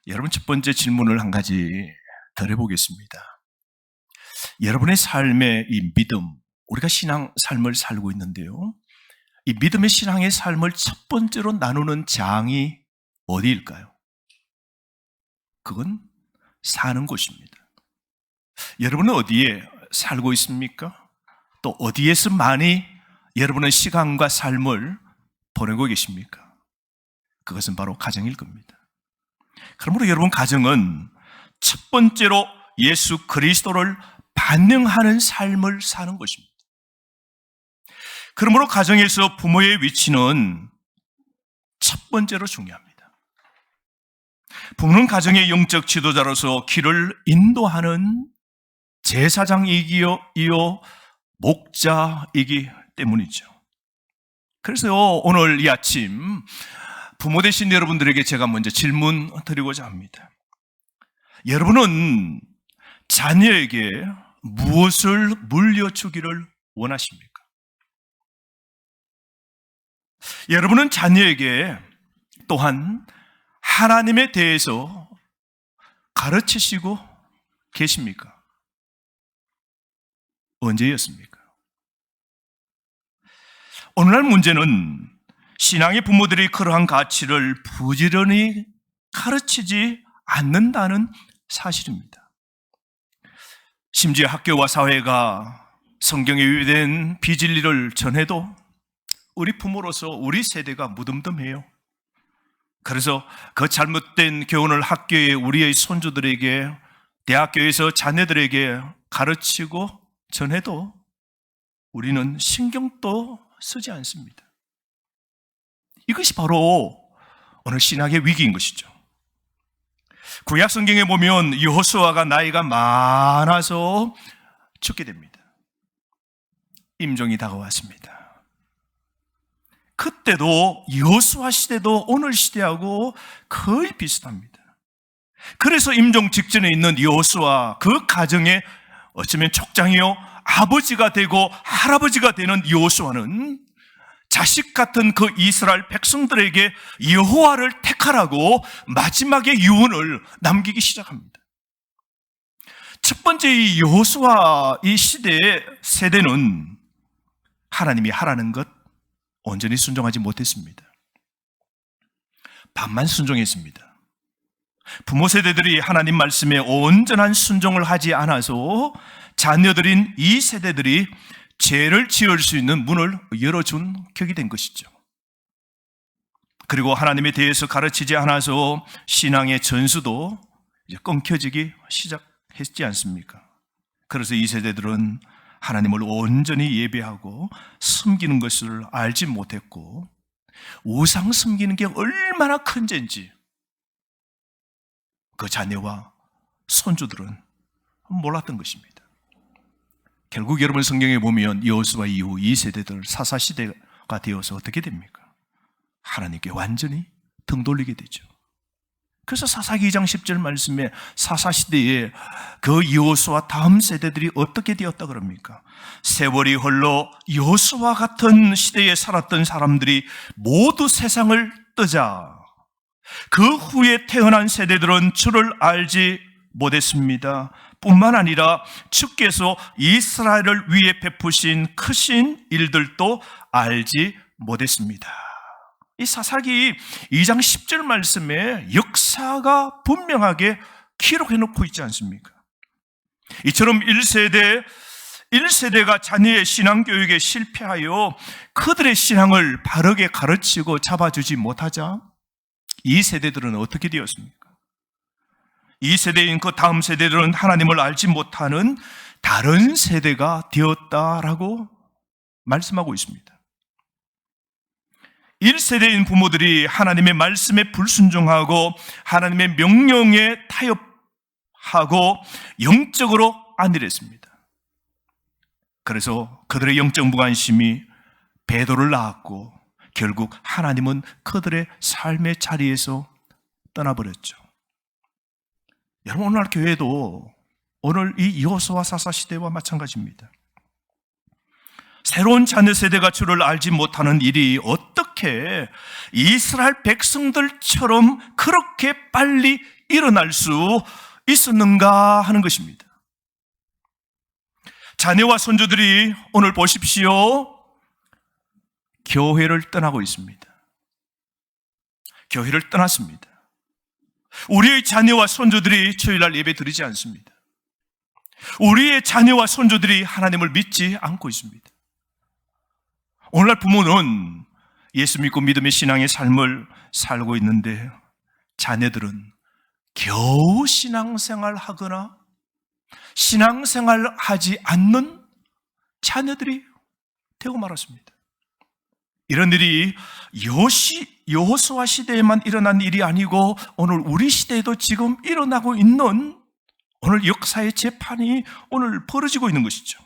여러분, 첫 번째 질문을 한 가지 더 해보겠습니다. 여러분의 삶의 이 믿음, 우리가 신앙 삶을 살고 있는데요, 이 믿음의 신앙의 삶을 첫 번째로 나누는 장이 어디일까요? 그건 사는 곳입니다. 여러분은 어디에 살고 있습니까? 또 어디에서 많이 여러분의 시간과 삶을 보내고 계십니까? 그것은 바로 가정일 겁니다. 그러므로 여러분, 가정은 첫 번째로 예수 그리스도를 반영하는 삶을 사는 것입니다. 그러므로 가정에서 부모의 위치는 첫 번째로 중요합니다. 부모는 가정의 영적 지도자로서 길을 인도하는 제사장이기요 목자이기 때문이죠. 그래서 오늘 이 아침 부모 되신 여러분들에게 제가 먼저 질문 드리고자 합니다. 여러분은 자녀에게 무엇을 물려주기를 원하십니까? 여러분은 자녀에게 또한 하나님에 대해서 가르치시고 계십니까? 언제였습니까? 오늘날 문제는 신앙의 부모들이 그러한 가치를 부지런히 가르치지 않는다는 사실입니다. 심지어 학교와 사회가 성경에 위배된 비진리를 전해도 우리 부모로서 우리 세대가 무덤덤해요. 그래서 그 잘못된 교훈을 학교에 우리의 손주들에게, 대학교에서 자녀들에게 가르치고 전해도 우리는 신경도 쓰지 않습니다. 이것이 바로 오늘 신학의 위기인 것이죠. 구약 성경에 보면 여호수아가 나이가 많아서 죽게 됩니다. 임종이 다가왔습니다. 그때도 여호수아 시대도 오늘 시대하고 거의 비슷합니다. 그래서 임종 직전에 있는 여호수아, 그 가정에 어쩌면 족장이요 아버지가 되고 할아버지가 되는 여호수아는 자식 같은 그 이스라엘 백성들에게 여호와를 택하라고 마지막에 유언을 남기기 시작합니다. 첫 번째 이 여호수아 이 시대의 세대는 하나님이 하라는 것 온전히 순종하지 못했습니다. 반만 순종했습니다. 부모 세대들이 하나님 말씀에 온전한 순종을 하지 않아서 자녀들인 이 세대들이 죄를 지을 수 있는 문을 열어준 격이 된 것이죠. 그리고 하나님에 대해서 가르치지 않아서 신앙의 전수도 이제 끊겨지기 시작했지 않습니까? 그래서 이 세대들은 하나님을 온전히 예배하고 섬기는 것을 알지 못했고, 우상 섬기는 게 얼마나 큰 죄인지 그 자녀와 손주들은 몰랐던 것입니다. 결국 여러분 성경에 보면 여호수아 이후 이 세대들 사사시대가 되어서 어떻게 됩니까? 하나님께 완전히 등 돌리게 되죠. 그래서 사사기 2장 10절 말씀에 사사시대에 그 여호수아 다음 세대들이 어떻게 되었다 그럽니까? 세월이 흘러 여호수아 같은 시대에 살았던 사람들이 모두 세상을 뜨자 그 후에 태어난 세대들은 주를 알지 못했습니다. 뿐만 아니라 주께서 이스라엘을 위해 베푸신 크신 일들도 알지 못했습니다. 이 사사기 2장 10절 말씀에 역사가 분명하게 기록해 놓고 있지 않습니까? 이처럼 1세대가 자녀의 신앙교육에 실패하여 그들의 신앙을 바르게 가르치고 잡아주지 못하자 이 세대들은 어떻게 되었습니까? 이 세대인 그 다음 세대들은 하나님을 알지 못하는 다른 세대가 되었다라고 말씀하고 있습니다. 1세대인 부모들이 하나님의 말씀에 불순종하고 하나님의 명령에 타협하고 영적으로 안일했습니다. 그래서 그들의 영적 무관심이 배도를 낳았고 결국 하나님은 그들의 삶의 자리에서 떠나버렸죠. 여러분, 오늘날 교회도 오늘 이 여호수아 사사 시대와 마찬가지입니다. 새로운 자녀 세대가 주를 알지 못하는 일이 어떻게 이스라엘 백성들처럼 그렇게 빨리 일어날 수 있었는가 하는 것입니다. 자녀와 손주들이 오늘 보십시오. 교회를 떠나고 있습니다. 교회를 떠났습니다. 우리의 자녀와 손주들이 주일날 예배 드리지 않습니다. 우리의 자녀와 손주들이 하나님을 믿지 않고 있습니다. 오늘날 부모는 예수 믿고 믿음의 신앙의 삶을 살고 있는데 자녀들은 겨우 신앙생활 하거나 신앙생활 하지 않는 자녀들이 되고 말았습니다. 이런 일이 여호수아 시대에만 일어난 일이 아니고 오늘 우리 시대에도 지금 일어나고 있는 오늘 역사의 재판이 오늘 벌어지고 있는 것이죠.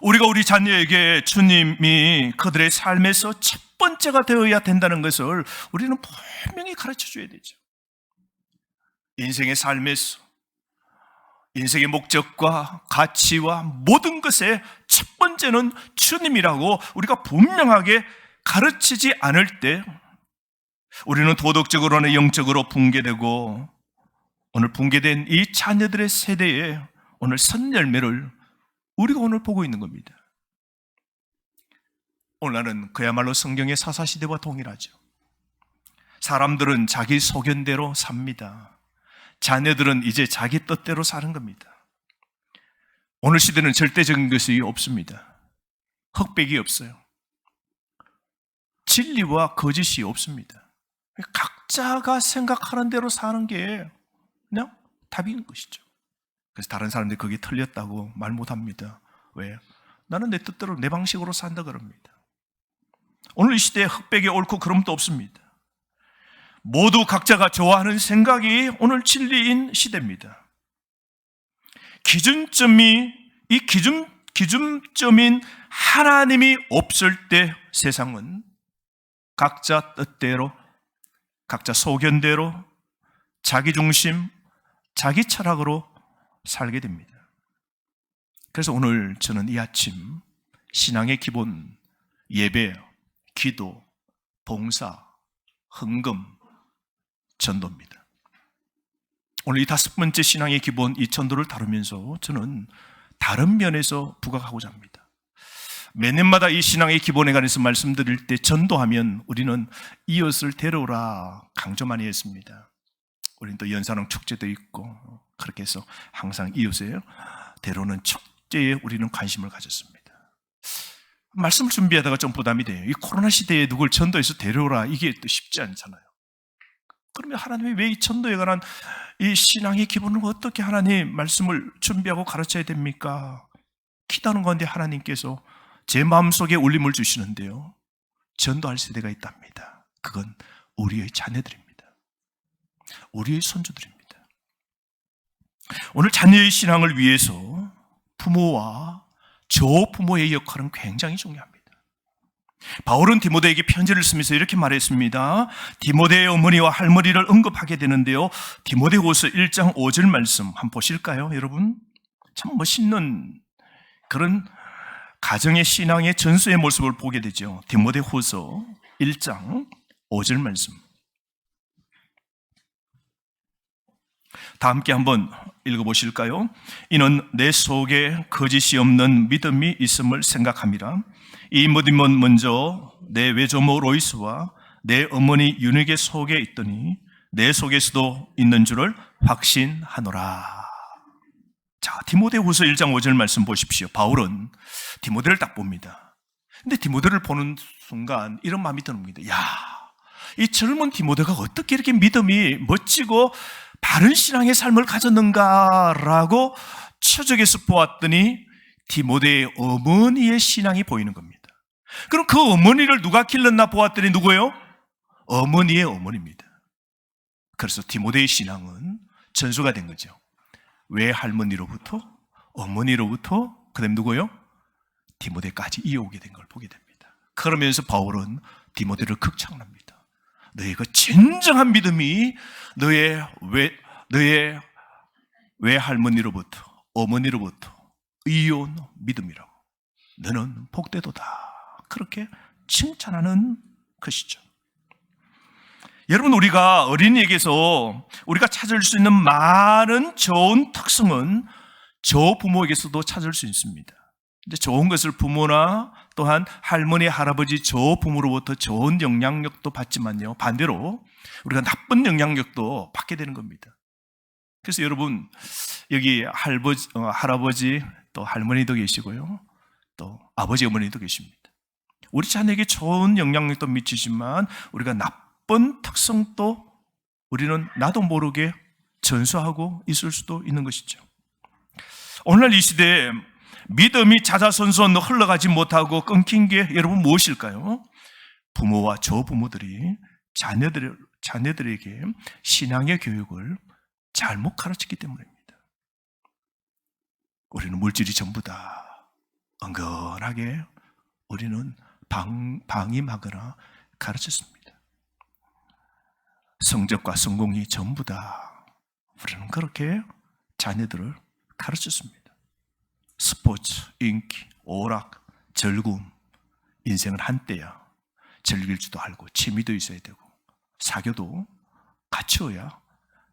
우리가 우리 자녀에게 주님이 그들의 삶에서 첫 번째가 되어야 된다는 것을 우리는 분명히 가르쳐줘야 되죠. 인생의 삶에서 인생의 목적과 가치와 모든 것의 첫 번째는 주님이라고 우리가 분명하게 가르치지 않을 때 우리는 도덕적으로나 영적으로 붕괴되고 오늘 붕괴된 이 자녀들의 세대에 오늘 선열매를 우리가 오늘 보고 있는 겁니다. 오늘날은 그야말로 성경의 사사시대와 동일하죠. 사람들은 자기 소견대로 삽니다. 자녀들은 이제 자기 뜻대로 사는 겁니다. 오늘 시대는 절대적인 것이 없습니다. 흑백이 없어요. 진리와 거짓이 없습니다. 각자가 생각하는 대로 사는 게 그냥 답인 것이죠. 그래서 다른 사람들이 거기에 틀렸다고 말 못합니다. 왜? 나는 내 뜻대로 내 방식으로 산다 그럽니다. 오늘 이 시대에 흑백이 옳고 그름도 없습니다. 모두 각자가 좋아하는 생각이 오늘 진리인 시대입니다. 기준점인 하나님이 없을 때 세상은 각자 뜻대로, 각자 소견대로, 자기 중심, 자기 철학으로 살게 됩니다. 그래서 오늘 저는 이 아침 신앙의 기본 예배, 기도, 봉사, 헌금, 전도입니다. 오늘 이 5번째 신앙의 기본 이 전도를 다루면서 저는 다른 면에서 부각하고자 합니다. 매년마다 이 신앙의 기본에 관해서 말씀드릴 때 전도하면 우리는 이웃을 데려오라 강조 많이 했습니다. 우리는 또 연산홍 축제도 있고 그렇게 해서 항상 이웃을 데려오는 축제에 우리는 관심을 가졌습니다. 말씀을 준비하다가 좀 부담이 돼요. 이 코로나 시대에 누굴 전도해서 데려오라 이게 또 쉽지 않잖아요. 그러면 하나님이 왜 이 전도에 관한 이 신앙의 기본을 어떻게 하나님 말씀을 준비하고 가르쳐야 됩니까? 기도하는 가운데 하나님께서 제 마음속에 울림을 주시는데요. 전도할 세대가 있답니다. 그건 우리의 자녀들입니다. 우리의 손주들입니다. 오늘 자녀의 신앙을 위해서 부모와 조부모의 역할은 굉장히 중요합니다. 바울은 디모데에게 편지를 쓰면서 이렇게 말했습니다. 디모데의 어머니와 할머니를 언급하게 되는데요. 디모데후서 1장 5절 말씀 한번 보실까요, 여러분? 참 멋있는 그런 가정의 신앙의 전수의 모습을 보게 되죠. 디모데후서 1장 5절 말씀. 다 함께 한번 읽어보실까요? 이는 내 속에 거짓이 없는 믿음이 있음을 생각함이라. 이 믿음은 먼저 내 외조모 로이스와 내 어머니 유니게 속에 있더니 내 속에서도 있는 줄을 확신하노라. 자, 디모데후서 1장 5절 말씀 보십시오. 바울은 디모데를 딱 봅니다. 근데 디모데를 보는 순간 이런 마음이 드는 겁니다. 야, 이 젊은 디모데가 어떻게 이렇게 믿음이 멋지고 바른 신앙의 삶을 가졌는가라고 추적해서 보았더니 디모데의 어머니의 신앙이 보이는 겁니다. 그럼 그 어머니를 누가 길렀나 보았더니 누구예요? 어머니의 어머니입니다. 그래서 디모데의 신앙은 전수가 된 거죠. 외할머니로부터 어머니로부터 그다음 누구예요? 디모데까지 이어오게 된 걸 보게 됩니다. 그러면서 바울은 디모데를 극찬합니다. 너의 그 진정한 믿음이 너의 외할머니로부터 어머니로부터 이어온 믿음이라고. 너는 복되도다. 그렇게 칭찬하는 것이죠. 여러분, 우리가 어린이에게서 우리가 찾을 수 있는 많은 좋은 특성은 저 부모에게서도 찾을 수 있습니다. 이제 좋은 것을 부모나 또한 할머니, 할아버지 저 부모로부터 좋은 영향력도 받지만요, 반대로 우리가 나쁜 영향력도 받게 되는 겁니다. 그래서 여러분, 여기 할아버지 또 할머니도 계시고요, 또 아버지, 어머니도 계십니다. 우리 자녀에게 좋은 영향력도 미치지만 우리가 나쁜 특성도 우리는 나도 모르게 전수하고 있을 수도 있는 것이죠. 오늘날 이 시대에 믿음이 자자손손 흘러가지 못하고 끊긴 게 여러분 무엇일까요? 부모와 조부모들이 자녀들에게 신앙의 교육을 잘못 가르쳤기 때문입니다. 우리는 물질이 전부다, 은근하게 우리는 방임하거나 가르쳤습니다. 성적과 성공이 전부다, 우리는 그렇게 자녀들을 가르쳤습니다. 스포츠, 인기, 오락, 즐거움, 인생은 한때야. 즐길 줄도 알고 취미도 있어야 되고 사교도 갖추어야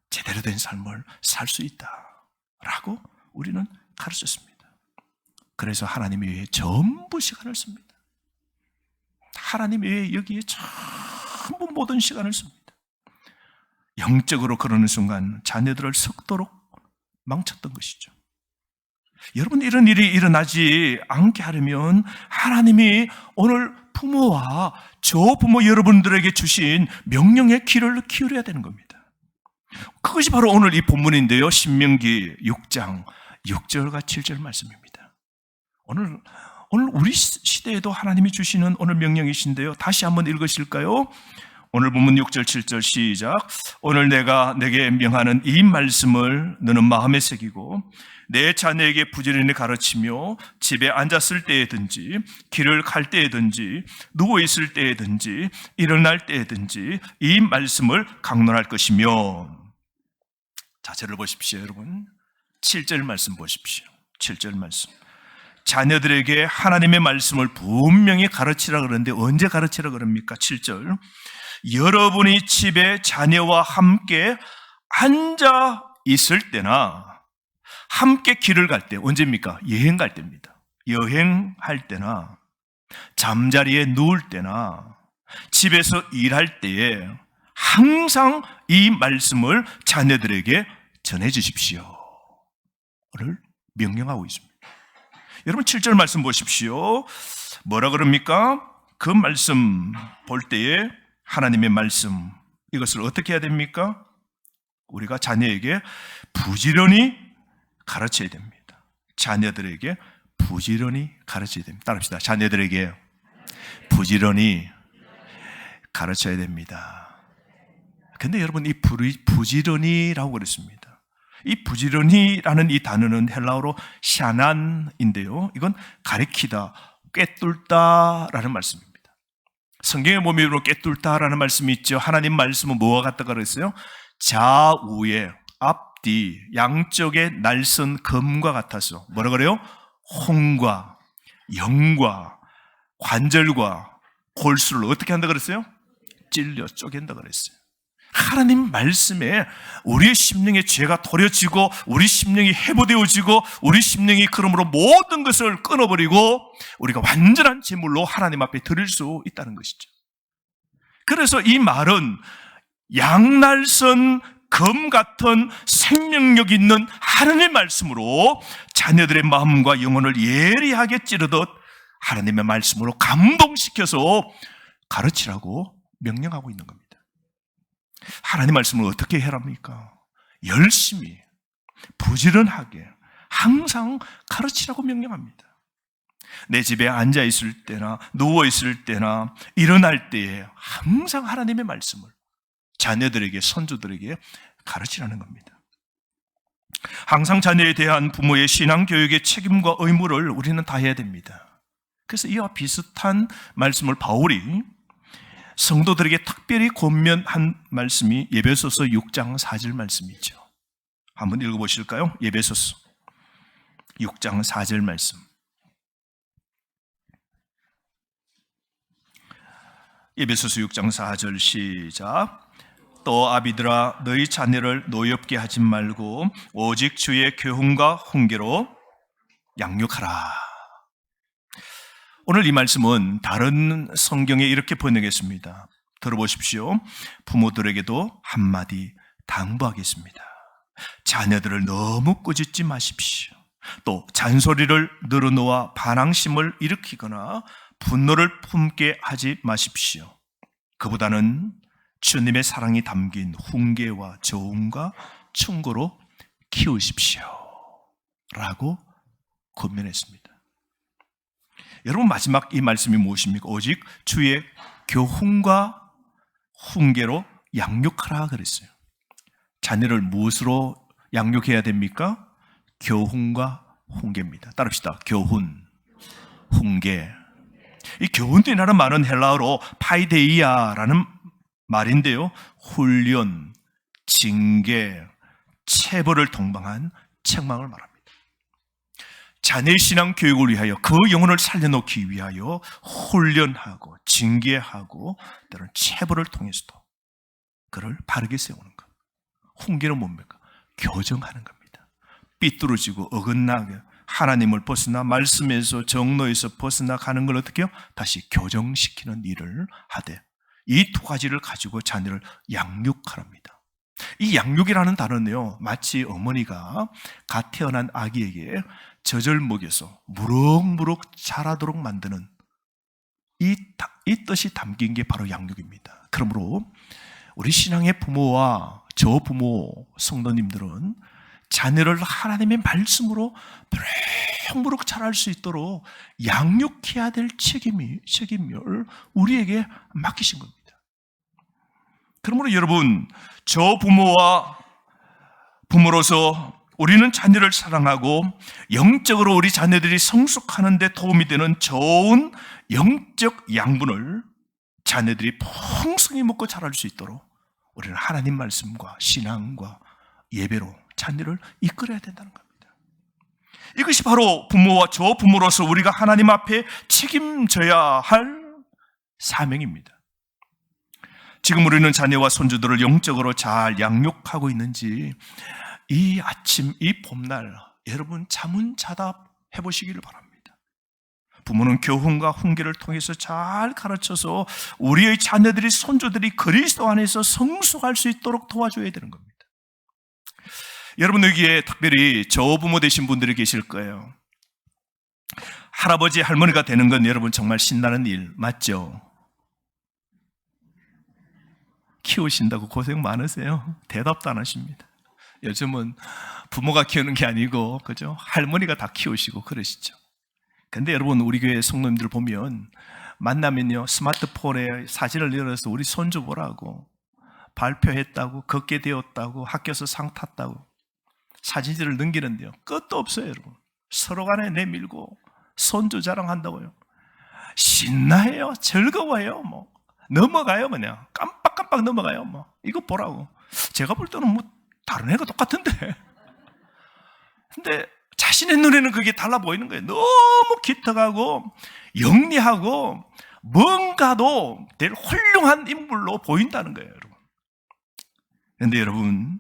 제대로 된 삶을 살 수 있다라고 우리는 가르쳤습니다. 그래서 하나님 외에 전부 시간을 씁니다. 하나님 외에 여기에 전부 모든 시간을 씁니다. 영적으로 그러는 순간 자녀들을 썩도록 망쳤던 것이죠. 여러분, 이런 일이 일어나지 않게 하려면 하나님이 오늘 부모와 조부모 여러분들에게 주신 명령의 귀를 기울여야 되는 겁니다. 그것이 바로 오늘 이 본문인데요, 신명기 6장 6절과 7절 말씀입니다. 오늘 우리 시대에도 하나님이 주시는 오늘 명령이신데요, 다시 한번 읽으실까요? 오늘 본문 6절 7절 시작. 오늘 내가 내게 명하는 이 말씀을 너는 마음에 새기고 내 자녀에게 부지런히 가르치며 집에 앉았을 때에든지 길을 갈 때에든지 누워있을 때에든지 일어날 때에든지 이 말씀을 강론할 것이며. 자세를 보십시오. 여러분, 7절 말씀 보십시오. 7절 말씀, 자녀들에게 하나님의 말씀을 분명히 가르치라 그러는데 언제 가르치라 그럽니까? 7절, 여러분이 집에 자녀와 함께 앉아 있을 때나 함께 길을 갈 때, 언제입니까? 여행 갈 때입니다. 여행할 때나 잠자리에 누울 때나 집에서 일할 때에 항상 이 말씀을 자녀들에게 전해 주십시오 를 명령하고 있습니다. 여러분, 7절 말씀 보십시오. 뭐라 그럽니까? 그 말씀 볼 때에 하나님의 말씀, 이것을 어떻게 해야 됩니까? 우리가 자녀에게 부지런히 가르쳐야 됩니다. 자녀들에게 부지런히 가르쳐야 됩니다. 따라합시다. 자녀들에게 부지런히 가르쳐야 됩니다. 근데 여러분, 이 부지런히라고 그랬습니다. 이 부지런히라는 이 단어는 헬라어로 샤난인데요, 이건 가리키다, 꿰뚫다라는 말씀입니다. 성경에 보면 꿰뚫다라는 말씀이 있죠. 하나님 말씀은 뭐와 같다 그랬어요? 좌우에 앞뒤 양쪽에 날선 검과 같아서, 뭐라 그래요? 홍과 영과 관절과 골수를 어떻게 한다 그랬어요? 찔려 쪼갠다 그랬어요. 하나님 말씀에 우리의 심령의 죄가 도려지고 우리 심령이 해보되어지고 우리 심령이 그러므로 모든 것을 끊어버리고 우리가 완전한 제물로 하나님 앞에 드릴 수 있다는 것이죠. 그래서 이 말은 양날선 검 같은 생명력 있는 하나님의 말씀으로 자녀들의 마음과 영혼을 예리하게 찌르듯 하나님의 말씀으로 감동시켜서 가르치라고 명령하고 있는 겁니다. 하나님 말씀을 어떻게 해랍니까? 열심히 부지런하게 항상 가르치라고 명령합니다. 내 집에 앉아 있을 때나 누워 있을 때나 일어날 때에 항상 하나님의 말씀을 자녀들에게, 선조들에게 가르치라는 겁니다. 항상 자녀에 대한 부모의 신앙 교육의 책임과 의무를 우리는 다해야 됩니다. 그래서 이와 비슷한 말씀을 바울이 성도들에게 특별히 권면한 말씀이 에베소서 6장 4절 말씀이죠. 한번 읽어보실까요? 에베소서 6장 4절 말씀. 에베소서 6장 4절 시작. 또 아비들아 너희 자녀를 노엽게 하지 말고 오직 주의 교훈과 훈계로 양육하라. 오늘 이 말씀은 다른 성경에 이렇게 번역했습니다. 들어보십시오. 부모들에게도 한마디 당부하겠습니다. 자녀들을 너무 꾸짖지 마십시오. 또 잔소리를 늘어놓아 반항심을 일으키거나 분노를 품게 하지 마십시오. 그보다는 주님의 사랑이 담긴 훈계와 조언과 충고로 키우십시오. 라고 권면했습니다. 여러분, 마지막 이 말씀이 무엇입니까? 오직 주의 교훈과 훈계로 양육하라 그랬어요. 자녀를 무엇으로 양육해야 됩니까? 교훈과 훈계입니다. 따릅시다. 교훈, 훈계. 이 교훈이라는 말은 헬라어로 파이데이아라는 말인데요, 훈련, 징계, 체벌을 동반한 책망을 말합니다. 자녀의 신앙 교육을 위하여 그 영혼을 살려놓기 위하여 훈련하고 징계하고 때로는 체벌을 통해서도 그를 바르게 세우는 것. 훈계는 뭡니까? 교정하는 겁니다. 삐뚤어지고 어긋나게 하나님을 벗어나 말씀에서 정로에서 벗어나 가는 걸 어떻게 해요? 다시 교정시키는 일을 하되 이 두 가지를 가지고 자녀를 양육하랍니다. 이 양육이라는 단어는요, 마치 어머니가 갓 태어난 아기에게 젖을 먹여서 무럭무럭 자라도록 만드는 이 뜻이 담긴 게 바로 양육입니다. 그러므로 우리 신앙의 부모와 저 부모 성도님들은 자녀를 하나님의 말씀으로 무럭무럭 자랄 수 있도록 양육해야 될 책임을 우리에게 맡기신 겁니다. 그러므로 여러분, 저 부모와 부모로서 우리는 자녀를 사랑하고 영적으로 우리 자녀들이 성숙하는 데 도움이 되는 좋은 영적 양분을 자녀들이 풍성히 먹고 자랄 수 있도록 우리는 하나님 말씀과 신앙과 예배로 자녀를 이끌어야 된다는 겁니다. 이것이 바로 부모와 저 부모로서 우리가 하나님 앞에 책임져야 할 사명입니다. 지금 우리는 자녀와 손주들을 영적으로 잘 양육하고 있는지 이 아침, 이 봄날 여러분 자문자답 해보시기를 바랍니다. 부모는 교훈과 훈계를 통해서 잘 가르쳐서 우리의 자녀들이, 손주들이 그리스도 안에서 성숙할 수 있도록 도와줘야 되는 겁니다. 여러분, 여기에 특별히 저부모 되신 분들이 계실 거예요. 할아버지, 할머니가 되는 건 여러분 정말 신나는 일 맞죠? 키우신다고 고생 많으세요? 대답도 안 하십니다. 요즘은 부모가 키우는 게 아니고, 그죠? 할머니가 다 키우시고 그러시죠. 근데 여러분, 우리 교회 성도님들 보면 만나면요, 스마트폰에 사진을 열어서 우리 손주 보라고, 발표했다고, 걷게 되었다고, 학교에서 상 탔다고 사진들을 넘기는데요, 끝도 없어요. 여러분, 서로 간에 내밀고 손주 자랑한다고요. 신나해요. 즐거워요. 뭐 넘어가요. 그냥 깜빡깜빡 넘어가요. 뭐 이거 보라고. 제가 볼 때는 뭐 다른 애가 똑같은데, 근데 자신의 눈에는 그게 달라 보이는 거예요. 너무 기특하고 영리하고 뭔가도 될 훌륭한 인물로 보인다는 거예요, 여러분. 그런데 여러분,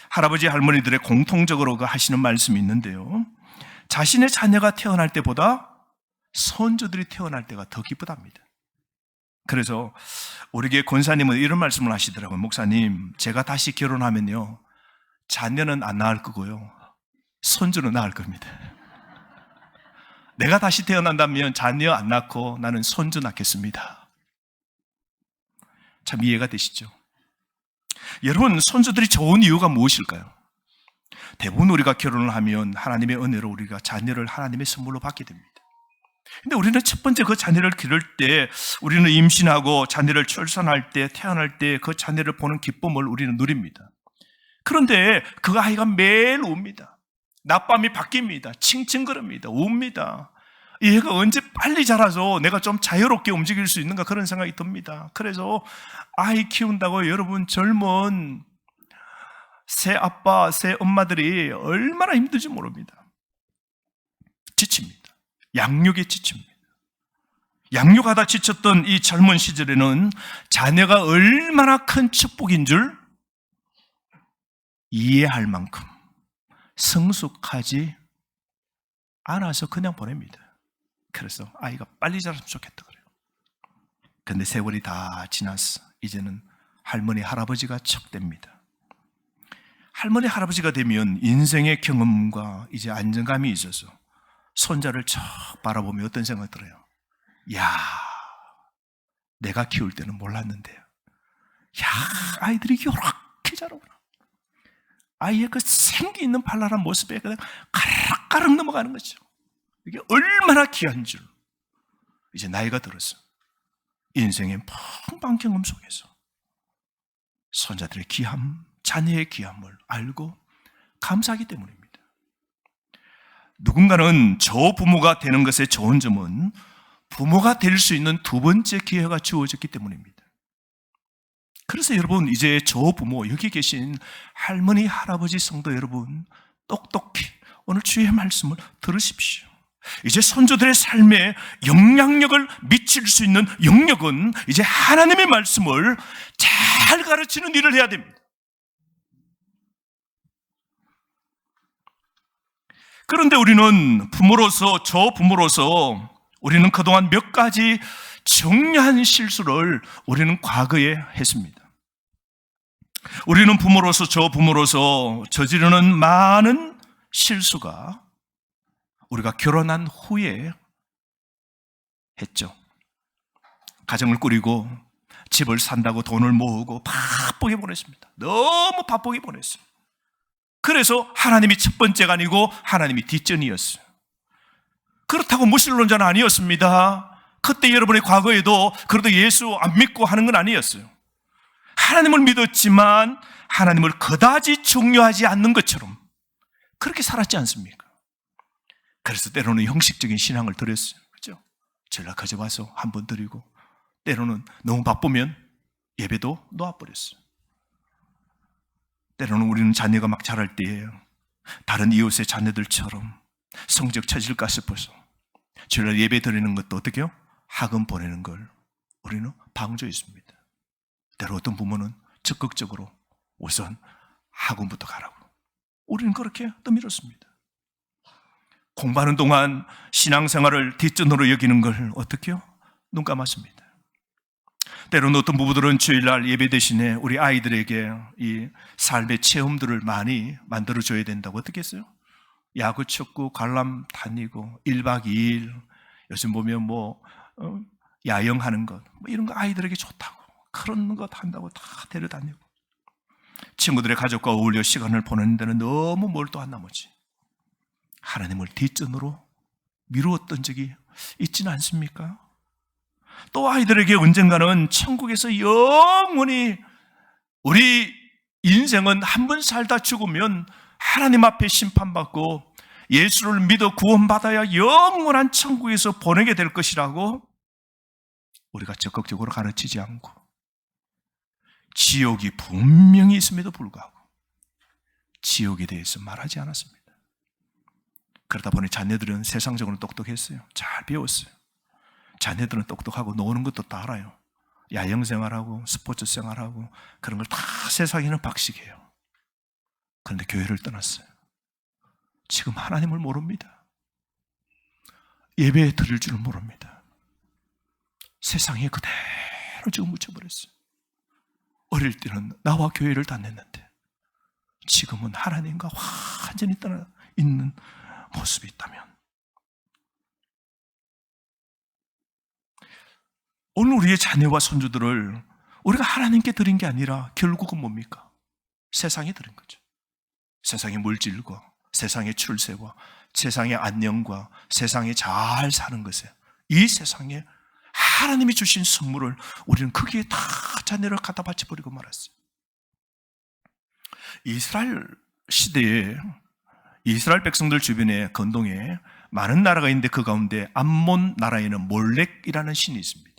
할아버지 할머니들의 공통적으로 하시는 말씀이 있는데요, 자신의 자녀가 태어날 때보다 손주들이 태어날 때가 더 기쁘답니다. 그래서 우리 교회 권사님은 이런 말씀을 하시더라고요. 목사님, 제가 다시 결혼하면요, 자녀는 안 낳을 거고요, 손주는 낳을 겁니다. 내가 다시 태어난다면 자녀 안 낳고 나는 손주 낳겠습니다. 참 이해가 되시죠? 여러분, 손주들이 좋은 이유가 무엇일까요? 대부분 우리가 결혼을 하면 하나님의 은혜로 우리가 자녀를 하나님의 선물로 받게 됩니다. 근데 우리는 첫 번째 그 자녀를 기를 때, 우리는 임신하고 자녀를 출산할 때, 태어날 때 그 자녀를 보는 기쁨을 우리는 누립니다. 그런데 그 아이가 매일 웁니다. 낮밤이 바뀝니다. 칭칭거립니다. 웁니다. 얘가 언제 빨리 자라서 내가 좀 자유롭게 움직일 수 있는가, 그런 생각이 듭니다. 그래서 아이 키운다고 여러분, 젊은 새 아빠, 새 엄마들이 얼마나 힘든지 모릅니다. 지칩니다. 양육에 지칩니다. 양육하다 지쳤던 이 젊은 시절에는 자녀가 얼마나 큰 축복인 줄 이해할 만큼 성숙하지 않아서 그냥 보냅니다. 그래서 아이가 빨리 자랐으면 좋겠다 그래요. 근데 세월이 다 지났어. 이제는 할머니, 할아버지가 척됩니다. 할머니, 할아버지가 되면 인생의 경험과 이제 안정감이 있어서 손자를 척 바라보며 어떤 생각 들어요? 야, 내가 키울 때는 몰랐는데요. 야, 아이들이 이렇게 자라구나. 아이의 그 생기 있는 발랄한 모습에 그냥 가락가락 넘어가는 거죠. 이게 얼마나 귀한 줄. 이제 나이가 들어서 인생의 풍부한 경험 속에서 손자들의 귀함, 자녀의 귀함을 알고 감사하기 때문입니다. 누군가는 조부모가 되는 것의 좋은 점은 부모가 될 수 있는 두 번째 기회가 주어졌기 때문입니다. 그래서 여러분, 이제 조부모, 여기 계신 할머니, 할아버지 성도 여러분, 똑똑히 오늘 주의 말씀을 들으십시오. 이제 손주들의 삶에 영향력을 미칠 수 있는 영역은 이제 하나님의 말씀을 잘 가르치는 일을 해야 됩니다. 그런데 우리는 부모로서, 저 부모로서 우리는 그동안 몇 가지 중요한 실수를 우리는 과거에 했습니다. 우리는 부모로서, 저 부모로서 저지르는 많은 실수가 우리가 결혼한 후에 했죠. 가정을 꾸리고 집을 산다고 돈을 모으고 바쁘게 보냈습니다. 너무 바쁘게 보냈어요. 그래서 하나님이 첫 번째가 아니고 하나님이 뒷전이었어요. 그렇다고 무신론자는 아니었습니다. 그때 여러분의 과거에도 그래도 예수 안 믿고 하는 건 아니었어요. 하나님을 믿었지만 하나님을 그다지 중요하지 않는 것처럼 그렇게 살았지 않습니까? 그래서 때로는 형식적인 신앙을 드렸어요. 그렇죠? 전락하지 와서 한 번 드리고, 때로는 너무 바쁘면 예배도 놓아버렸어요. 때로는 우리는 자녀가 막 자랄 때에 다른 이웃의 자녀들처럼 성적 처질까 싶어서 주일날 예배 드리는 것도 어떻게 해요? 학원 보내는 걸 우리는 방조했습니다. 때로 어떤 부모는 적극적으로 우선 학원부터 가라고, 우리는 그렇게 떠밀었습니다. 공부하는 동안 신앙생활을 뒷전으로 여기는 걸 어떻게 해요? 눈 감았습니다. 때로는 어떤 부부들은 주일날 예배 대신에 우리 아이들에게 이 삶의 체험들을 많이 만들어줘야 된다고 어떻게 했어요? 야구 쳤고 관람 다니고 1박 2일, 요즘 보면 야영하는 것, 이런 거 아이들에게 좋다고, 그런 것 한다고 다 데려다니고, 친구들의 가족과 어울려 시간을 보내는 데는 너무 몰두한 나머지 하나님을 뒷전으로 미루었던 적이 있지는 않습니까? 또 아이들에게 언젠가는 천국에서 영원히, 우리 인생은 한 번 살다 죽으면 하나님 앞에 심판받고 예수를 믿어 구원받아야 영원한 천국에서 보내게 될 것이라고 우리가 적극적으로 가르치지 않고, 지옥이 분명히 있음에도 불구하고 지옥에 대해서 말하지 않았습니다. 그러다 보니 자녀들은 세상적으로 똑똑했어요. 잘 배웠어요. 자녀들은 똑똑하고 노는 것도 다 알아요. 야영 생활하고 스포츠 생활하고 그런 걸 다 세상에는 박식해요. 그런데 교회를 떠났어요. 지금 하나님을 모릅니다. 예배 드릴 줄을 모릅니다. 세상에 그대로 지금 묻혀버렸어요. 어릴 때는 나와 교회를 다녔는데 지금은 하나님과 완전히 떠나 있는 모습이 있다면, 오늘 우리의 자녀와 손주들을 우리가 하나님께 드린 게 아니라 결국은 뭡니까? 세상에 드린 거죠. 세상의 물질과 세상의 출세와 세상의 안녕과 세상에 잘 사는 것에, 이 세상에 하나님이 주신 선물을 우리는 거기에 다 자녀를 갖다 바쳐버리고 말았어요. 이스라엘 시대에 이스라엘 백성들 주변에 건동에 많은 나라가 있는데 그 가운데 암몬 나라에는 몰렉이라는 신이 있습니다.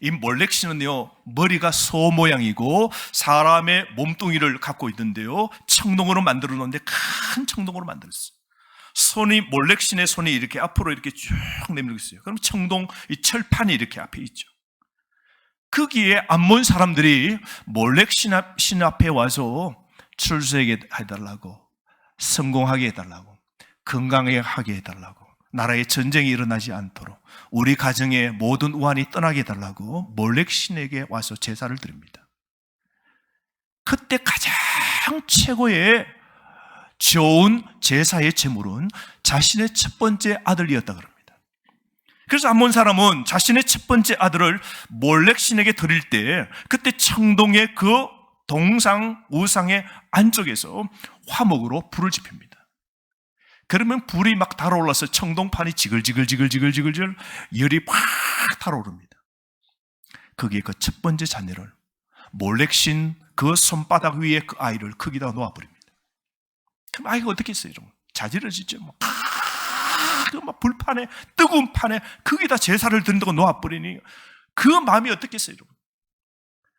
이 몰렉 신은요, 머리가 소 모양이고 사람의 몸뚱이를 갖고 있는데요, 청동으로 만들어 놓은데 큰 청동으로 만들었어요. 손이, 몰렉 신의 손이 이렇게 앞으로 이렇게 쭉 내밀고 있어요. 그럼 청동, 이 철판이 이렇게 앞에 있죠. 거기에 암몬 사람들이 몰렉 신 앞에 와서 출세하게 해달라고, 성공하게 해달라고, 건강하게 하게 해달라고, 나라에 전쟁이 일어나지 않도록, 우리 가정의 모든 우환이 떠나게 해달라고 몰렉 신에게 와서 제사를 드립니다. 그때 가장 최고의 좋은 제사의 제물은 자신의 첫 번째 아들이었다 그럽니다. 그래서 암몬 사람은 자신의 첫 번째 아들을 몰렉 신에게 드릴 때 그때 청동의 그 동상 우상의 안쪽에서 화목으로 불을 지핍니다. 그러면 불이 막 달아올라서 청동판이 지글지글 열이 팍 달아오릅니다. 거기에 그 첫 번째 자녀를 몰렉 신 그 손바닥 위에 그 아이를 거기다 놓아버립니다. 그럼 아이가 어떻게 했어요? 여러분? 자지러지죠. 막 불판에, 뜨거운 판에 거기다 제사를 드린다고 놓아버리니 그 마음이 어떻겠어요? 여러분?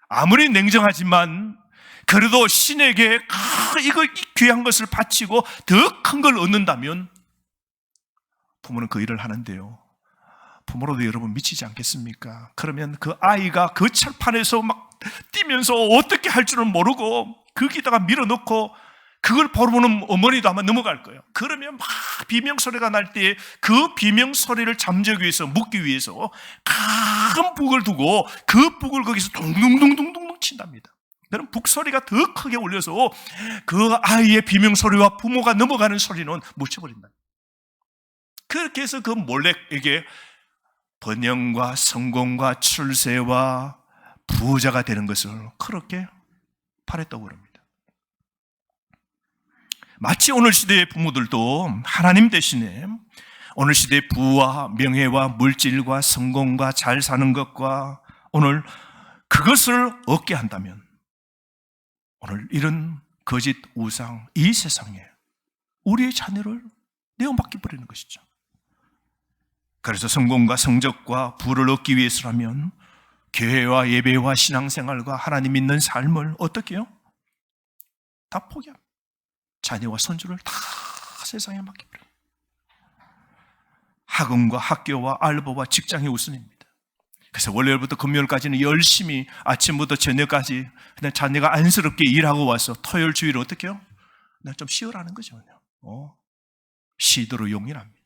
아무리 냉정하지만 그래도 신에게 이거 귀한 것을 바치고 더 큰 걸 얻는다면 부모는 그 일을 하는데요. 부모로도 여러분 미치지 않겠습니까? 그러면 그 아이가 그 철판에서 막 뛰면서 어떻게 할 줄은 모르고 거기다가 밀어넣고 그걸 보는 어머니도 아마 넘어갈 거예요. 그러면 막 비명소리가 날 때 그 비명소리를 잠재우기 위해서, 묻기 위해서 큰 북을 두고 그 북을 거기서 동동동동동 친답니다. 그럼 북소리가 더 크게 울려서 그 아이의 비명소리와 부모가 넘어가는 소리는 묻혀버린다. 그렇게 해서 그 몰렉에게 번영과 성공과 출세와 부자가 되는 것을 그렇게 바랬다고 합니다. 마치 오늘 시대의 부모들도 하나님 대신에 오늘 시대의 부와 명예와 물질과 성공과 잘 사는 것과 오늘 그것을 얻게 한다면 오늘 이런 거짓 우상, 이 세상에 우리의 자녀를 내어맡겨버리는 것이죠. 그래서 성공과 성적과 부를 얻기 위해서라면 교회와 예배와 신앙생활과 하나님 믿는 삶을 어떻게 해요? 다 포기합니다. 자녀와 손주를 다 세상에 맡겨버려요. 학원과 학교와 알바와 직장이 우선입니다. 그래서 월요일부터 금요일까지는 열심히 아침부터 저녁까지 그냥 자녀가 안쓰럽게 일하고 와서 토요일 주일 어떻게 해요? 그냥 좀 쉬어라는 거죠. 쉬도록 용인합니다.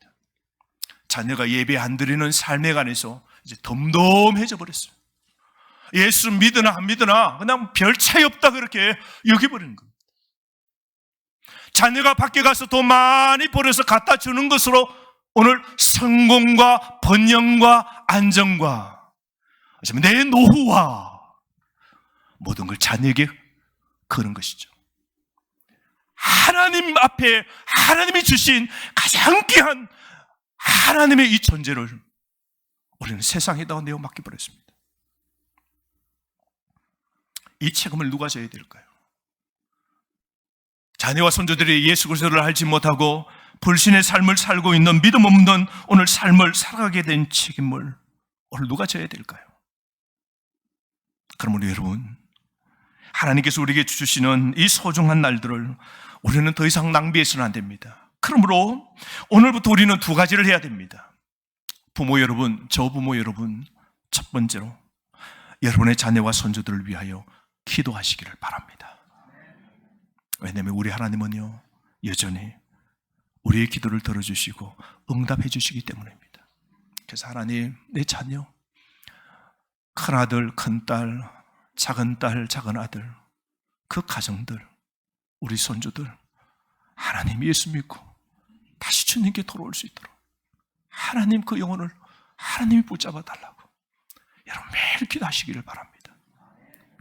자녀가 예배 안 드리는 삶에 관해서 이제 덤덤해져 버렸어요. 예수 믿으나 안 믿으나 그냥 별 차이 없다 그렇게 여겨버리는 겁니다. 자녀가 밖에 가서 돈 많이 벌어서 갖다 주는 것으로 오늘 성공과 번영과 안정과 내 노후와 모든 걸 자녀에게 거는 것이죠. 하나님 앞에 하나님이 주신 가장 귀한 하나님의 이 존재를 우리는 세상에다가 내어 맡겨버렸습니다. 이 책임을 누가 져야 될까요? 자녀와 손주들이 예수 그리스도를 알지 못하고 불신의 삶을 살고 있는 믿음 없는 오늘 삶을 살아가게 된 책임을 오늘 누가 져야 될까요? 그럼 우리 여러분, 하나님께서 우리에게 주시는 이 소중한 날들을 우리는 더 이상 낭비해서는 안 됩니다. 그러므로 오늘부터 우리는 두 가지를 해야 됩니다. 부모 여러분, 저 부모 여러분, 첫 번째로 여러분의 자녀와 손주들을 위하여 기도하시기를 바랍니다. 왜냐하면 우리 하나님은요, 여전히 우리의 기도를 들어주시고 응답해 주시기 때문입니다. 그래서 하나님, 내 자녀, 큰아들, 큰딸, 작은딸, 작은아들, 그 가정들, 우리 손주들 하나님 예수 믿고 다시 주님께 돌아올 수 있도록 하나님 그 영혼을 하나님이 붙잡아 달라고 여러분 매일 기도하시기를 바랍니다.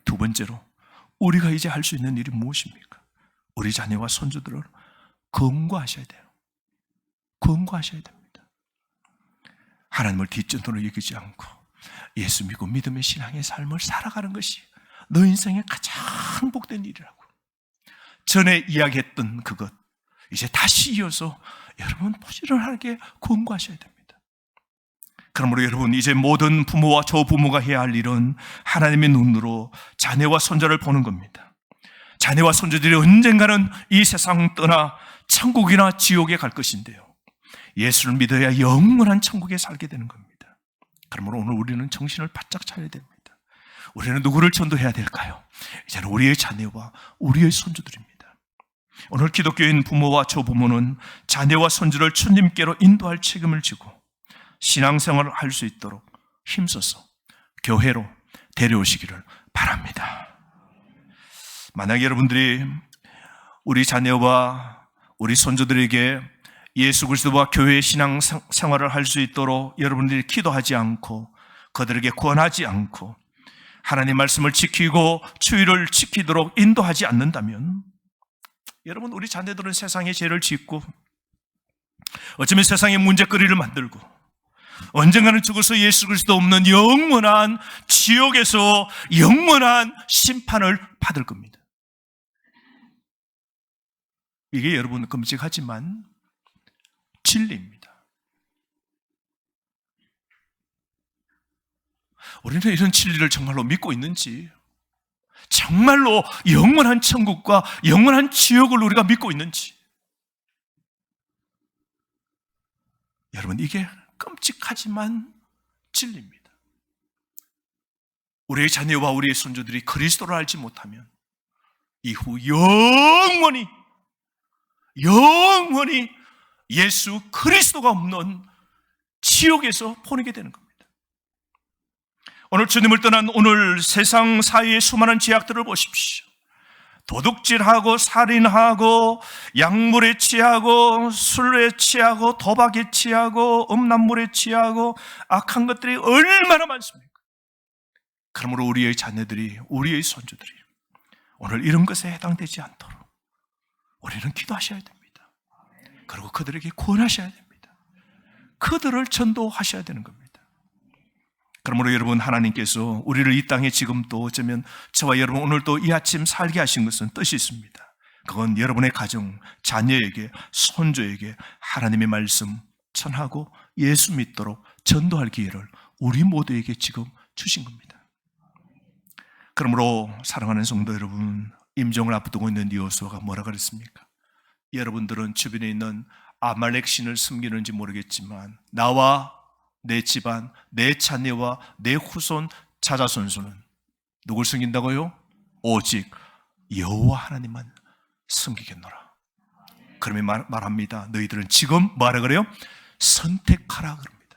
두 번째로 우리가 이제 할 수 있는 일이 무엇입니까? 우리 자녀와 손주들을 검거하셔야 돼요. 검거하셔야 됩니다. 하나님을 뒷전으로 여기지 않고 예수 믿고 믿음의 신앙의 삶을 살아가는 것이 너 인생의 가장 복된 일이라고. 전에 이야기했던 그것 이제 다시 이어서 여러분 부지런하게 검거하셔야 됩니다. 그러므로 여러분 이제 모든 부모와 조부모가 해야 할 일은 하나님의 눈으로 자녀와 손자를 보는 겁니다. 자녀와 손주들이 언젠가는 이 세상 떠나 천국이나 지옥에 갈 것인데요, 예수를 믿어야 영원한 천국에 살게 되는 겁니다. 그러므로 오늘 우리는 정신을 바짝 차려야 됩니다. 우리는 누구를 전도해야 될까요? 이제는 우리의 자녀와 우리의 손주들입니다. 오늘 기독교인 부모와 조부모는 자녀와 손주를 주님께로 인도할 책임을 지고 신앙생활을 할 수 있도록 힘써서 교회로 데려오시기를 바랍니다. 만약 여러분들이 우리 자녀와 우리 손주들에게 예수 그리스도와 교회의 신앙 생활을 할 수 있도록 여러분들이 기도하지 않고 그들에게 권하지 않고 하나님 말씀을 지키고 주의를 지키도록 인도하지 않는다면 여러분, 우리 자녀들은 세상에 죄를 짓고 어쩌면 세상에 문제거리를 만들고 언젠가는 죽어서 예수 그리스도 없는 영원한 지옥에서 영원한 심판을 받을 겁니다. 이게 여러분 끔찍하지만 진리입니다. 우리는 이런 진리를 정말로 믿고 있는지, 정말로 영원한 천국과 영원한 지옥을 우리가 믿고 있는지, 여러분, 이게 끔찍하지만 진리입니다. 우리의 자녀와 우리의 손주들이 그리스도를 알지 못하면 이후 영원히 예수 그리스도가 없는 지옥에서 보내게 되는 겁니다. 오늘 주님을 떠난 오늘 세상 사회의 수많은 죄악들을 보십시오. 도둑질하고 살인하고 약물에 취하고 술에 취하고 도박에 취하고 음란물에 취하고 악한 것들이 얼마나 많습니까? 그러므로 우리의 자녀들이, 우리의 손주들이 오늘 이런 것에 해당되지 않도록 우리는 기도하셔야 됩니다. 그리고 그들에게 구원하셔야 됩니다. 그들을 전도하셔야 되는 겁니다. 그러므로 여러분, 하나님께서 우리를 이 땅에 지금 또 어쩌면 저와 여러분 오늘 또 이 아침 살게 하신 것은 뜻이 있습니다. 그건 여러분의 가정, 자녀에게, 손주에게 하나님의 말씀 전하고 예수 믿도록 전도할 기회를 우리 모두에게 지금 주신 겁니다. 그러므로 사랑하는 성도 여러분, 임종을 앞두고 있는 여호수아가 뭐라 그랬습니까? 여러분들은 주변에 있는 아말렉 신을 섬기는지 모르겠지만 나와 내 집안, 내 자녀와 내 후손, 자자손손은 누굴 섬긴다고요? 오직 여호와 하나님만 섬기겠노라. 그러면 말합니다. 너희들은 지금 뭐하라 그래요? 선택하라 그럽니다.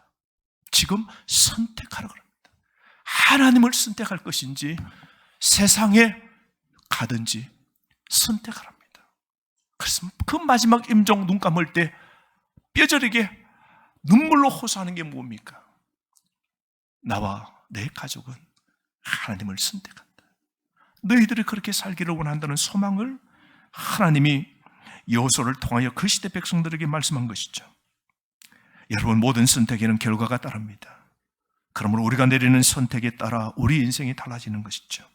지금 선택하라 그럽니다. 하나님을 선택할 것인지 세상에 가든지 선택하랍니다. 그래서 그 마지막 임종 눈 감을 때 뼈저리게 눈물로 호소하는 게 뭡니까? 나와 내 가족은 하나님을 선택한다. 너희들이 그렇게 살기를 원한다는 소망을 하나님이 여호수아를 통하여 그 시대 백성들에게 말씀한 것이죠. 여러분, 모든 선택에는 결과가 따릅니다. 그러므로 우리가 내리는 선택에 따라 우리 인생이 달라지는 것이죠.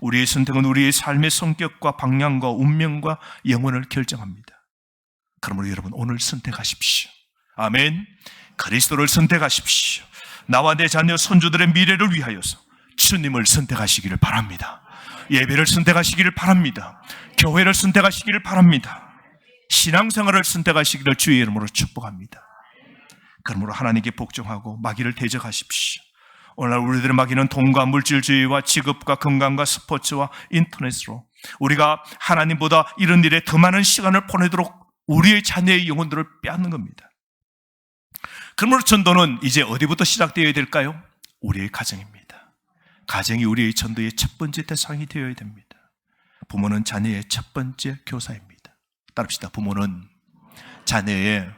우리의 선택은 우리의 삶의 성격과 방향과 운명과 영혼을 결정합니다. 그러므로 여러분, 오늘 선택하십시오. 아멘. 그리스도를 선택하십시오. 나와 내 자녀 손주들의 미래를 위하여서 주님을 선택하시기를 바랍니다. 예배를 선택하시기를 바랍니다. 교회를 선택하시기를 바랍니다. 신앙생활을 선택하시기를 주의 이름으로 축복합니다. 그러므로 하나님께 복종하고 마귀를 대적하십시오. 오늘 우리들의 마귀는 돈과 물질주의와 직업과 건강과 스포츠와 인터넷으로 우리가 하나님보다 이런 일에 더 많은 시간을 보내도록 우리의 자녀의 영혼들을 빼앗는 겁니다. 그러므로 전도는 이제 어디부터 시작되어야 될까요? 우리의 가정입니다. 가정이 우리의 전도의 첫 번째 대상이 되어야 됩니다. 부모는 자녀의 첫 번째 교사입니다. 따릅시다. 부모는 자녀의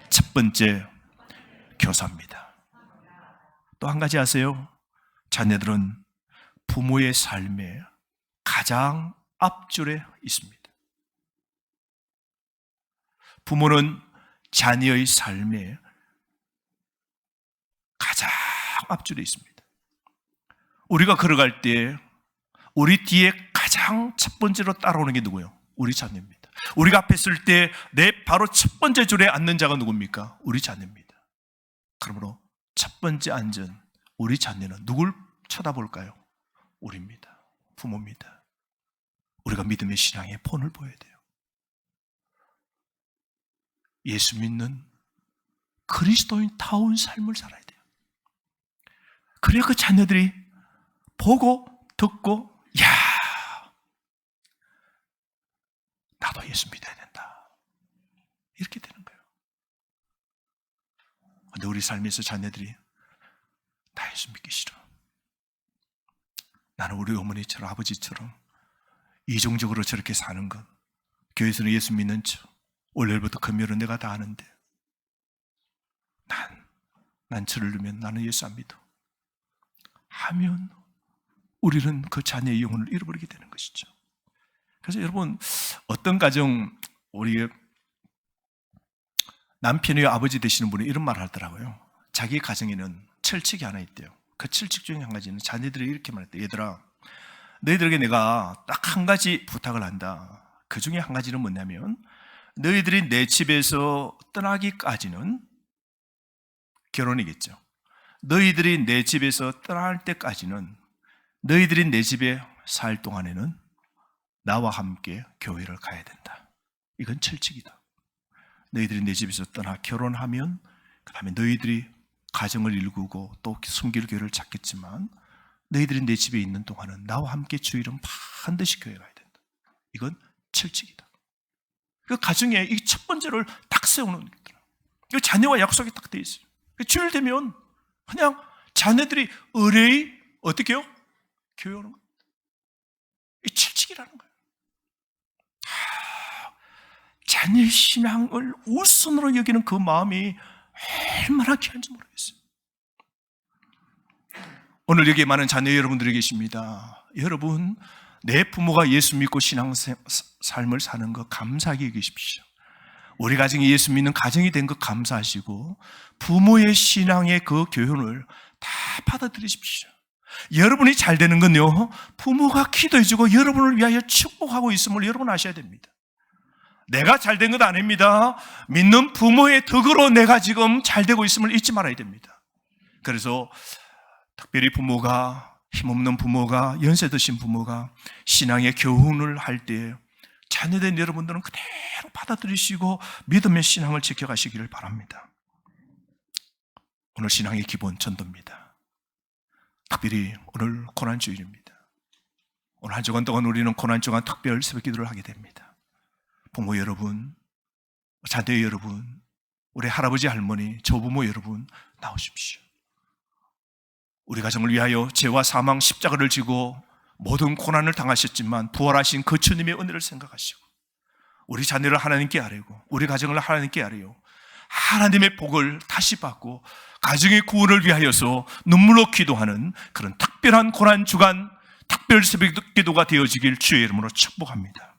첫 번째 교사입니다. 또 한 가지 아세요? 자녀들은 부모의 삶의 가장 앞줄에 있습니다. 부모는 자녀의 삶의 가장 앞줄에 있습니다. 우리가 걸어갈 때 우리 뒤에 가장 첫 번째로 따라오는 게 누구예요? 우리 자녀입니다. 우리가 앞에 있을 때 내 바로 첫 번째 줄에 앉는 자가 누굽니까? 우리 자녀입니다. 그러므로 첫 번째 앉은 우리 자녀는 누굴 쳐다볼까요? 우리입니다. 부모입니다. 우리가 믿음의 신앙에 본을 보여야 돼요. 예수 믿는 그리스도인다운 삶을 살아야 돼요. 그래야 그 자녀들이 보고 듣고, 야, 나도 예수 믿어야 된다. 이렇게 되는 거예요. 근데 우리 삶에서 자녀들이 나 예수 믿기 싫어. 나는 우리 어머니처럼 아버지처럼 이중적으로 저렇게 사는 것, 교회에서는 예수 믿는 척, 월요일부터 금요일은 내가 다 아는데 난 저를 넣으면 나는 예수 안 믿어 하면 우리는 그 자녀의 영혼을 잃어버리게 되는 것이죠. 그래서 여러분, 어떤 가정, 우리 남편의 아버지 되시는 분이 이런 말을 하더라고요. 자기 가정에는 철칙이 하나 있대요. 그 철칙 중에 한 가지는 자녀들이 이렇게 말했대요. 얘들아, 너희들에게 내가 딱 한 가지 부탁을 한다. 그 중에 한 가지는 뭐냐면 너희들이 내 집에서 떠나기까지는, 결혼이겠죠. 너희들이 내 집에서 떠날 때까지는, 너희들이 내 집에 살 동안에는 나와 함께 교회를 가야 된다. 이건 철칙이다. 너희들이 내 집에서 떠나 결혼하면 그 다음에 너희들이 가정을 일구고 또 숨길 교회를 찾겠지만 너희들이 내 집에 있는 동안은 나와 함께 주일은 반드시 교회 가야 된다. 이건 철칙이다. 그 가정에 이 첫 번째를 딱 세우는 거예요. 이 자녀와 약속이 딱 돼 있어요. 주일 되면 그냥 자녀들이 의뢰의 어떻게 해요? 교회 오는 거예요. 이 철칙이라는 거예요. 자녀 신앙을 우선으로 여기는 그 마음이 얼마나 귀한지 모르겠어요. 오늘 여기에 많은 자녀 여러분들이 계십니다. 여러분, 내 부모가 예수 믿고 신앙 삶을 사는 거 감사하게 여기십시오. 우리 가정이 예수 믿는 가정이 된 것 감사하시고 부모의 신앙의 그 교훈을 다 받아들이십시오. 여러분이 잘 되는 건요, 부모가 기도해주고 여러분을 위하여 축복하고 있음을 여러분 아셔야 됩니다. 내가 잘 된 것 아닙니다. 믿는 부모의 덕으로 내가 지금 잘 되고 있음을 잊지 말아야 됩니다. 그래서 특별히 부모가, 힘없는 부모가, 연세 드신 부모가 신앙의 교훈을 할 때 자녀된 여러분들은 그대로 받아들이시고 믿음의 신앙을 지켜가시기를 바랍니다. 오늘 신앙의 기본 전도입니다. 특별히 오늘 고난주일입니다. 오늘 한 주간 동안 우리는 고난주간 특별 새벽 기도를 하게 됩니다. 부모 여러분, 자녀 여러분, 우리 할아버지 할머니, 조부모 여러분 나오십시오. 우리 가정을 위하여 죄와 사망 십자가를 지고 모든 고난을 당하셨지만 부활하신 그 주님의 은혜를 생각하시고 우리 자녀를 하나님께 아뢰고 우리 가정을 하나님께 아뢰요 하나님의 복을 다시 받고 가정의 구원을 위하여서 눈물로 기도하는 그런 특별한 고난주간 특별 새벽 기도가 되어지길 주의 이름으로 축복합니다.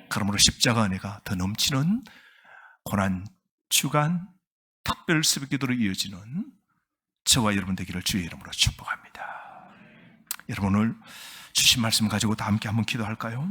그러므로 십자가 은혜가 더 넘치는 고난주간 특별 새벽 기도로 이어지는 저와 여러분 되기를 주의 이름으로 축복합니다. 여러분, 오늘 주신 말씀 가지고 다 함께 한번 기도할까요?